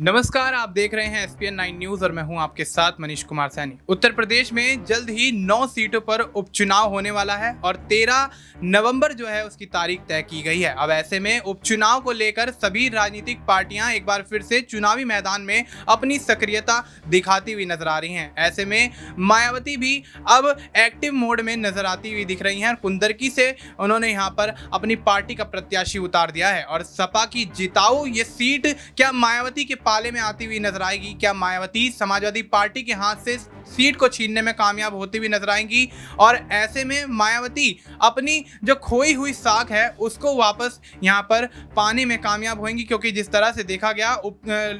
नमस्कार, आप देख रहे हैं SPN 9 न्यूज और मैं हूं आपके साथ मनीष कुमार सैनी। उत्तर प्रदेश में जल्द ही 9 सीटों पर उपचुनाव होने वाला है और 13 नवंबर जो है उसकी तारीख तय की गई है। अब ऐसे में उपचुनाव को लेकर सभी राजनीतिक पार्टियां एक बार फिर से चुनावी मैदान में अपनी सक्रियता दिखाती हुई नजर आ रही हैं। ऐसे में मायावती भी अब एक्टिव मोड में नजर आती हुई दिख रही हैं। कुंदरकी से उन्होंने यहाँ पर अपनी पार्टी का प्रत्याशी उतार दिया है और सपा की जिताऊ ये सीट क्या मायावती के पाले में आती हुई नजर आएगी? क्या मायावती समाजवादी पार्टी के हाथ से सीट को छीनने में कामयाब होती हुई नजर आएंगी? और ऐसे में मायावती अपनी जो खोई हुई साख है उसको वापस यहाँ पर पाने में कामयाब होंगी, क्योंकि जिस तरह से देखा गया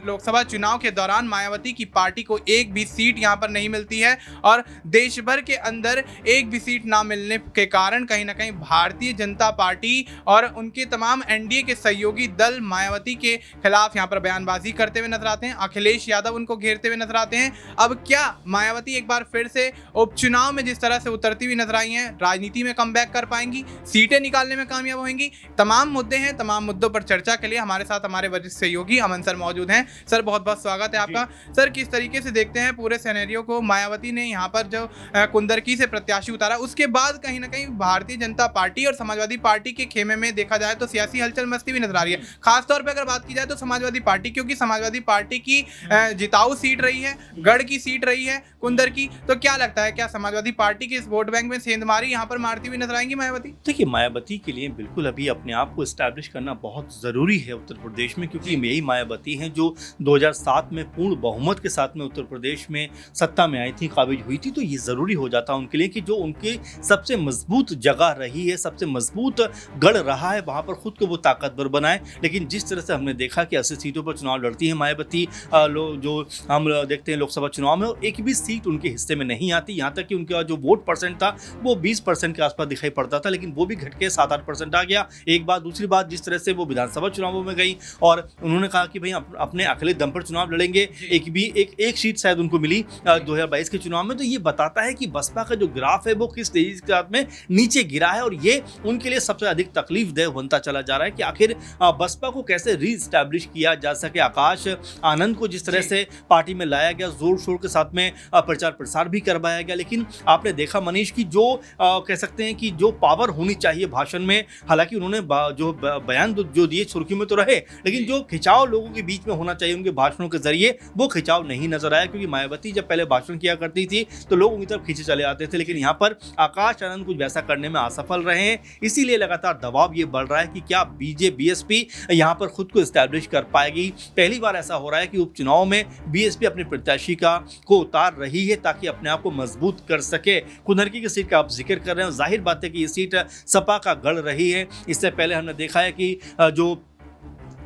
लोकसभा चुनाव के दौरान मायावती की पार्टी को एक भी सीट यहाँ पर नहीं मिलती है और देश भर के अंदर एक भी सीट ना मिलने के कारण कहीं ना कहीं भारतीय जनता पार्टी और उनके तमाम NDA के सहयोगी दल मायावती के खिलाफ यहाँ पर बयानबाजी करते हुए नजर आते हैं। अखिलेश यादव उनको घेरते हुए नजर आते हैं। अब क्या मायावती एक बार फिर से उपचुनाव में जिस तरह से उतरती हुई नजर आई हैं, राजनीति में कमबैक कर पाएंगी, सीटें निकालने में कामयाब होंगी? तमाम मुद्दे हैं। तमाम मुद्दों पर चर्चा के लिए हमारे साथ हमारे वरिष्ठ सहयोगी अमन सर मौजूद हैं। सर, बहुत बहुत स्वागत है आपका। सर, किस तरीके से देखते हैं पूरे सिनेरियो को? मायावती ने यहाँ पर जो कुंदरकी से प्रत्याशी उतारा, उसके बाद कहीं ना कहीं भारतीय जनता पार्टी और समाजवादी पार्टी के खेमे में देखा जाए तो सियासी हलचल मचती हुई नजर आ रही है। खासतौर पर अगर बात की जाए तो समाजवादी पार्टी, क्योंकि समाजवादी पार्टी की जिताऊ सीट रही है, गढ़ की सीट रही है कुंदरकी। तो क्या लगता है, क्या समाजवादी पार्टी के इस वोट बैंक में सेंधमारी यहाँ पर मारती हुई नजर आएंगी मायावती? देखिए, मायावती के लिए बिल्कुल अभी अपने आप को एस्टैब्लिश करना बहुत ज़रूरी है उत्तर प्रदेश में, क्योंकि यही मायावती हैं जो 2007 में पूर्ण बहुमत के साथ में उत्तर प्रदेश में सत्ता में आई थी, काबिज हुई थी। तो ये ज़रूरी हो जाता उनके लिए कि जो उनकी सबसे मजबूत जगह रही है, सबसे मजबूत गढ़ रहा है, वहाँ पर खुद को वो ताकतवर बनाए। लेकिन जिस तरह से हमने देखा कि 80 सीटों पर चुनाव लड़ती है मायावती, जो हम देखते हैं लोकसभा चुनाव में, और एक भी सीट उनके हिस्से में नहीं आती। यहाँ तक कि उनका जो वोट परसेंट था वो 20% के आसपास दिखाई पड़ता था, लेकिन वो भी घट के 7-8% आ गया। एक बात। दूसरी बात, जिस तरह से वो विधानसभा चुनावों में गई और उन्होंने कहा कि भाई अपने अकेले दम पर चुनाव लड़ेंगे, एक सीट शायद उनको मिली 2022 के चुनाव में। तो ये बताता है कि बसपा का जो ग्राफ है वो किस तेजी के साथ में नीचे गिरा है, और ये उनके लिए सबसे अधिक तकलीफदेह बनता चला जा रहा है कि आखिर बसपा को कैसे रीस्टैब्लिश किया जा सके। आकाश आनंद को जिस तरह से पार्टी में लाया गया, जोर शोर के साथ में प्रचार प्रसार भी करवाया गया, लेकिन आपने देखा मनीष की जो कह सकते हैं कि जो पावर होनी चाहिए भाषण में, हालांकि उन्होंने जो बयान जो दिए सुर्खियों में तो रहे, लेकिन जो खिंचाव लोगों के बीच में होना चाहिए उनके भाषणों के जरिए, वो खिंचाव नहीं नजर आया। क्योंकि मायावती जब पहले भाषण किया करती थी तो लोग उनकी तरफ खींचे चले आते थे, लेकिन यहाँ पर आकाश आनंद कुछ वैसा करने में असफल रहे हैं। इसीलिए लगातार दबाव ये बढ़ रहा है कि क्या BSP यहाँ पर खुद को एस्टैब्लिश कर पाएगी। पहली बार ऐसा हो रहा है कि उपचुनाव में BSP अपने प्रत्याशी को उतार रही है ताकि अपने आप को मजबूत कर सके। कुंदरकी की सीट का आप जिक्र कर रहे हैं, जाहिर बात है कि ये सीट सपा का गढ़ रही है। इससे पहले हमने देखा है कि जो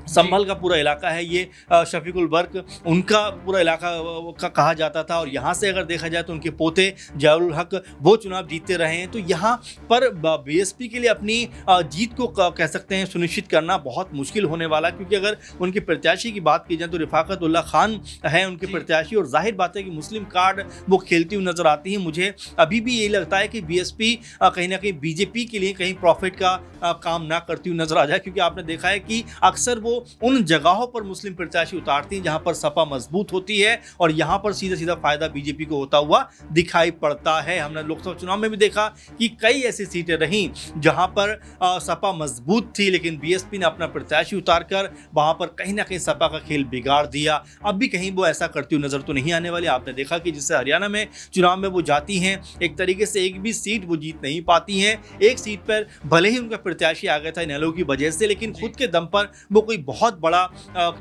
संभल का पूरा इलाका है, ये शफीकुल बर्क उनका पूरा इलाका का कहा जाता था, और यहाँ से अगर देखा जाए तो उनके पोते जयाउल हक वो चुनाव जीतते रहे हैं। तो यहाँ पर BSP के लिए अपनी जीत को कह सकते हैं सुनिश्चित करना बहुत मुश्किल होने वाला, क्योंकि अगर उनके प्रत्याशी की बात की जाए तो रिफाकत उल्ला खान है उनके प्रत्याशी, और जाहिर बात है कि मुस्लिम कार्ड वो खेलती हुई नजर आती है। मुझे अभी भी यही लगता है कि BSP कहीं ना कहीं BJP के लिए कहीं प्रॉफिट का काम ना करती हुई नजर आ जाए, क्योंकि आपने देखा है कि अक्सर वो उन जगहों पर मुस्लिम प्रत्याशी उतारती हैं जहां पर सपा मजबूत होती है, और यहां पर सीधा सीधा फायदा BJP को होता हुआ दिखाई पड़ता है। हमने लोकसभा चुनाव में भी देखा कि कई ऐसी सीटें रहीं जहां पर सपा मजबूत थी, लेकिन BSP ने अपना प्रत्याशी उतारकर वहां पर कहीं ना कहीं सपा का खेल बिगाड़ दिया। अब भी कहीं वो ऐसा करती हुई नजर तो नहीं आने वाली। आपने देखा कि जिससे हरियाणा में चुनाव में वो जाती हैं, एक तरीके से एक भी सीट वो जीत नहीं पाती हैं। एक सीट पर भले ही उनका प्रत्याशी आ गया था इनेलो की वजह से, लेकिन खुद के दम पर वो कोई बहुत बड़ा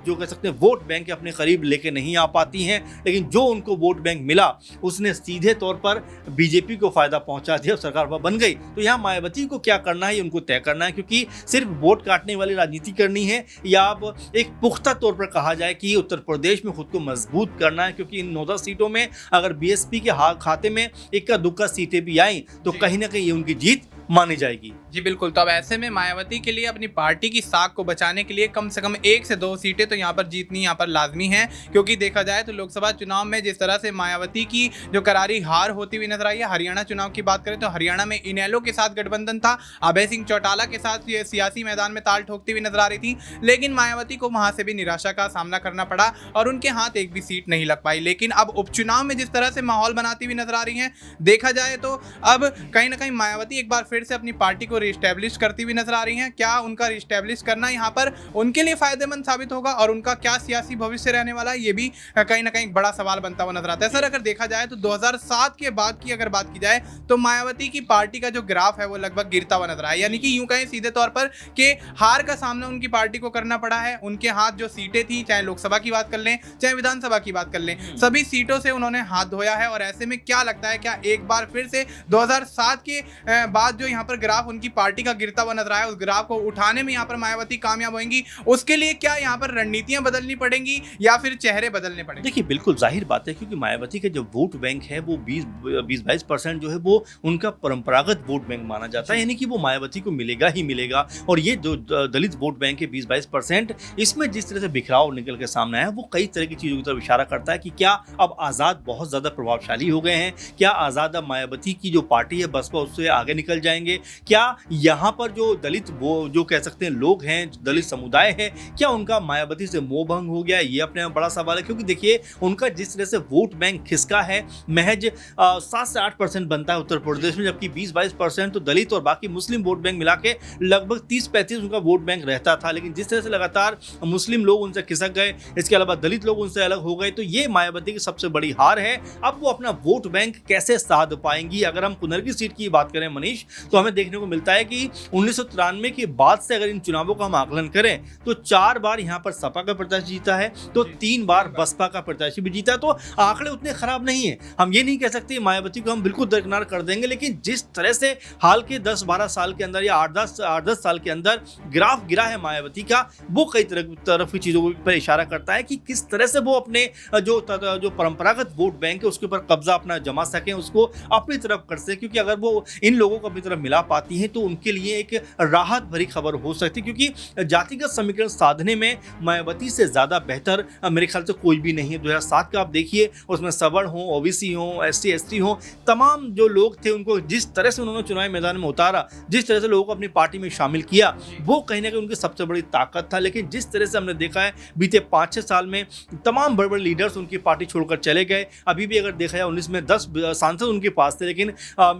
जो कह सकते हैं वोट बैंक अपने करीब लेके नहीं आ पाती हैं। लेकिन जो उनको वोट बैंक मिला उसने सीधे तौर पर BJP को फायदा पहुंचा दिया, सरकार वह बन गई। तो यहाँ मायावती को क्या करना है, उनको तय करना है, क्योंकि सिर्फ वोट काटने वाली राजनीति करनी है या अब एक पुख्ता तौर पर कहा जाए कि उत्तर प्रदेश में खुद को मजबूत करना है। क्योंकि इन 9 सीटों में अगर BSP के खाते में इक्का दुक्का सीटें भी आई तो कहीं ना कहीं ये उनकी जीत मानी जाएगी। जी बिल्कुल। तो अब ऐसे में मायावती के लिए अपनी पार्टी की साख को बचाने के लिए कम से कम 1 से 2 सीटें तो यहाँ पर जीतनी यहाँ पर लाजमी है, क्योंकि देखा जाए तो लोकसभा चुनाव में जिस तरह से मायावती की जो करारी हार होती हुई नजर आई है, हरियाणा चुनाव की बात करें तो हरियाणा में इनेलो के साथ गठबंधन था, अभय सिंह चौटाला के साथ ये सियासी मैदान में ताल ठोकती हुई नजर आ रही थी, लेकिन मायावती को वहां से भी निराशा का सामना करना पड़ा और उनके हाथ एक भी सीट नहीं लग पाई। लेकिन अब उपचुनाव में जिस तरह से माहौल बनाती हुई नजर आ रही है, देखा जाए तो अब कहीं ना कहीं मायावती एक बार फिर से अपनी पार्टी को रिस्टैब्लिश करती हुई नजर आ रही हैं। क्या उनका रिस्टैब्लिश करना यहाँ पर उनके लिए फायदेमंद साबित होगा और उनका क्या सियासी भविष्य रहने वाला है, ये भी कहीं ना कहीं बड़ा सवाल बनता हुआ नजर आता है। सर, अगर देखा जाए तो 2007 के बाद की अगर बात की जाए तो मायावती की पार्टी का जो ग्राफ है वो लगभग गिरता हुआ नजर आया, यानी कि यूं कहें सीधे तौर पर कि हार का सामना उनकी पार्टी को करना पड़ा है। उनके हाथ जो सीटें थी, चाहे लोकसभा की बात कर लें चाहे विधानसभा की बात कर लें, सभी सीटों से उन्होंने हाथ धोया है। और ऐसे में क्या लगता है, क्या एक बार फिर से 2007 के बाद जो यहाँ पर ग्राफ उनकी पार्टी का गिरता हुआ नजर आया, उस ग्राफ को उठाने में यहाँ पर मायावती कामयाब होंगी? उसके लिए क्या यहाँ पर रणनीतियां बदलनी पड़ेंगी या फिर चेहरे बदलने पड़ेंगे? देखिए, बिल्कुल जाहिर बात है, क्योंकि मायावती का जो वोट बैंक है वो 20-22% जो है वो उनका परंपरागत वोट बैंक माना जाता है, यानी कि वो मायावती को मिलेगा ही मिलेगा। और ये जो दलित वोट बैंक है 20-22%, इसमें जिस तरह से बिखराव निकल के सामने आया, वो कई तरह की चीज़ों की तरफ इशारा करता है कि क्या अब आज़ाद बहुत ज़्यादा प्रभावशाली हो गए हैं, क्या आज़ाद अब मायावती की जो पार्टी है बसपा उससे आगे निकल जाएंगे, क्या यहाँ पर जो दलित वो जो कह सकते हैं लोग हैं, दलित समुदाय है, क्या उनका मायावती से मोह भंग हो गया? ये अपने में बड़ा सवाल है, क्योंकि देखिए उनका जिस तरह से वोट बैंक खिसका है, महज 7 से 8% बनता है उत्तर प्रदेश में, जबकि 20-22% तो दलित और बाकी मुस्लिम वोट बैंक मिला के लगभग 30-35 उनका वोट बैंक रहता था। लेकिन जिस तरह से लगातार मुस्लिम लोग उनसे खिसक गए, इसके अलावा दलित लोग उनसे अलग हो गए, तो ये मायावती की सबसे बड़ी हार है। अब वो अपना वोट बैंक कैसे साध पाएंगी? अगर हम कुनरगी सीट की बात करें मनीष, तो हमें देखने को मिलता है कि 1993 के बाद से अगर इन चुनावों का हम आकलन करें तो 4 बार यहाँ पर सपा का प्रत्याशी जीता है, तो 3 बार बसपा का प्रत्याशी भी जीता। तो आंकड़े उतने खराब नहीं है, हम ये नहीं कह सकते मायावती को हम बिल्कुल दरकिनार कर देंगे, लेकिन जिस तरह से हाल के 10-12 साल के अंदर या 8-10 साल के अंदर ग्राफ गिरा है मायावती का, वो कई तरफ की चीजों पर इशारा करता है कि किस तरह से वो अपने जो परंपरागत वोट बैंक है उसके ऊपर कब्जा अपना जमा सकें, उसको अपनी तरफ कर सकें। क्योंकि अगर वो इन लोगों को अपनी तरफ मिला पाती हैं तो उनके लिए एक राहत भरी खबर हो सकती है, क्योंकि जातिगत समीकरण साधने में मायावती से ज्यादा बेहतर मेरे ख्याल से कोई भी नहीं है। 2007 का आप देखिए, उसमें सवर्ण हो, ओबीसी हो, एसटी एसटी हो, तमाम जो लोग थे उनको जिस तरह से उन्होंने चुनावी मैदान में उतारा, जिस तरह से लोगों को अपनी पार्टी में शामिल किया, वो कहीं ना कहीं उनकी सबसे बड़ी ताकत था। लेकिन जिस तरह से हमने देखा है बीते 5-6 साल में तमाम बड़े बड़े लीडर्स उनकी पार्टी छोड़कर चले गए। अभी भी अगर देखा जाए 19 में 10 सांसद उनके पास थे, लेकिन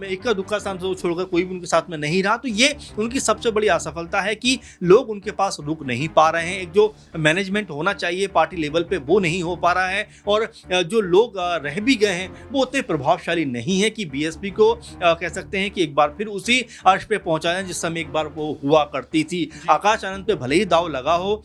इक्का दुक्का सांसद छोड़कर कोई भी उनके साथ में नहीं रहा। तो ये उनकी सबसे बड़ी असफलता है कि लोग उनके पास रुक नहीं पा रहे हैं। एक जो मैनेजमेंट होना चाहिए पार्टी लेवल पे वो नहीं हो पा रहा है, और जो लोग रह भी गए हैं वो उतने प्रभावशाली नहीं है कि बीएसपी को कह सकते हैं कि एक बार फिर उसी अर्श पे पहुंचाया जिस समय एक बार वो हुआ करती थी। आकाश आनंद पे भले ही दाव लगा हो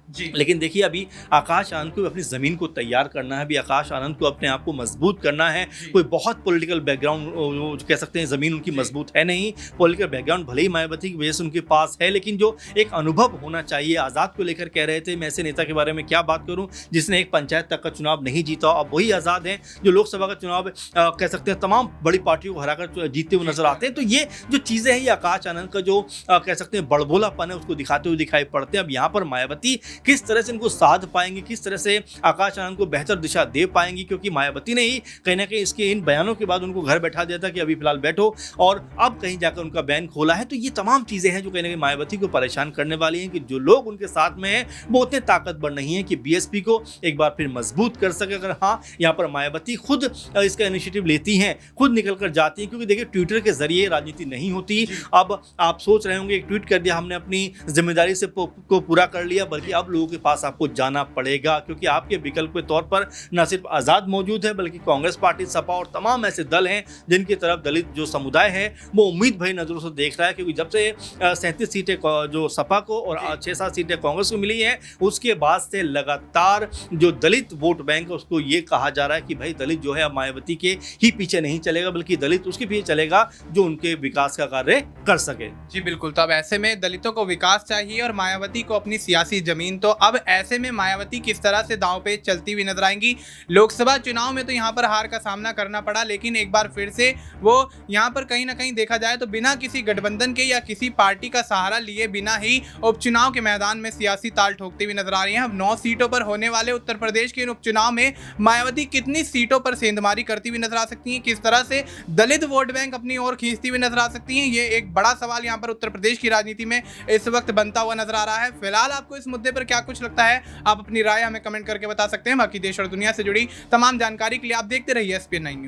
जी, लेकिन देखिए अभी आकाश आनंद को अपनी ज़मीन को तैयार करना है, अभी आकाश आनंद को अपने आप को मजबूत करना है। कोई बहुत पॉलिटिकल बैकग्राउंड कह सकते हैं, ज़मीन उनकी मजबूत है नहीं, पॉलिटिकल बैकग्राउंड भले ही मायावती की वजह से उनके पास है, लेकिन जो एक अनुभव होना चाहिए। आज़ाद को लेकर कह रहे थे, मैं ऐसे नेता के बारे में क्या बात करूँ जिसने एक पंचायत तक का चुनाव नहीं जीता। अब वही आज़ाद हैं जो लोकसभा का चुनाव कह सकते हैं तमाम बड़ी पार्टियों को हराकर जीतते हुए नजर आते हैं। तो ये जो चीज़ें हैं, ये आकाश आनंद का जो कह सकते हैं बड़बोलापन है उसको दिखाते हुए दिखाई पड़ते हैं। अब यहाँ पर मायावती किस तरह से इनको साध पाएंगे, किस तरह से आकाश आनंद को बेहतर दिशा दे पाएंगी, क्योंकि मायावती ने ही कहीं ना कहीं इसके इन बयानों के बाद उनको घर बैठा दिया था कि अभी फिलहाल बैठो, और अब कहीं जाकर उनका बयान खोला है। तो ये तमाम चीजें हैं जो कहीं ना कहीं मायावती को परेशान करने वाली हैं कि जो लोग उनके साथ में हैं वो उतने ताकतवर नहीं है कि बीएसपी को एक बार फिर मजबूत कर सके। अगर हाँ, यहाँ पर मायावती खुद इसका इनिशिएटिव लेती हैं, खुद निकल कर जाती हैं, क्योंकि देखिए ट्विटर के जरिए राजनीति नहीं होती। अब आप सोच रहे होंगे एक ट्वीट कर दिया, हमने अपनी जिम्मेदारी से को पूरा कर लिया, बल्कि अब लोगों के पास आपको जाना पड़ेगा, क्योंकि आपके विकल्प के तौर पर न सिर्फ आज़ाद मौजूद है बल्कि कांग्रेस पार्टी, सपा और तमाम ऐसे दल हैं जिनकी तरफ दलित जो समुदाय है वो उम्मीद भरी नजरों से देख रहा है। क्योंकि जब से 37 सीटें जो सपा को और 6-7 सीटें कांग्रेस को मिली हैं, उसके बाद से लगातार जो दलित वोट बैंक है उसको ये कहा जा रहा है कि भाई दलित जो है अब मायावती के ही पीछे नहीं चलेगा, बल्कि दलित उसके पीछे चलेगा जो उनके विकास का कार्य कर सके। जी बिल्कुल। तो अब ऐसे में दलितों को विकास चाहिए और मायावती को अपनी सियासी जमीन सीन। तो अब ऐसे में मायावती किस तरह से दांव पे चलती हुई नजर आएंगी। लोकसभा चुनाव में तो यहाँ पर हार का सामना करना पड़ा, लेकिन एक बार फिर से वो यहाँ पर कहीं ना कहीं देखा जाए तो बिना किसी गठबंधन के या किसी पार्टी का सहारा लिए बिना ही उपचुनाव के मैदान में सियासी ताल ठोकती हुई नजर आ रही हैं। अब 9 सीटों पर होने वाले उत्तर प्रदेश के इन उपचुनाव में मायावती कितनी सीटों पर सेंधमारी करती हुई नजर आ सकती हैं, किस तरह से दलित वोट बैंक अपनी ओर खींचती हुई नजर आ सकती हैं, ये एक बड़ा सवाल यहाँ पर उत्तर प्रदेश की राजनीति में इस वक्त बनता हुआ नजर आ रहा है। फिलहाल आपको इस मुद्दे पर क्या कुछ लगता है, आप अपनी राय हमें कमेंट करके बता सकते हैं। बाकी देश और दुनिया से जुड़ी तमाम जानकारी के लिए आप देखते रहिए SPN9 न्यूज़।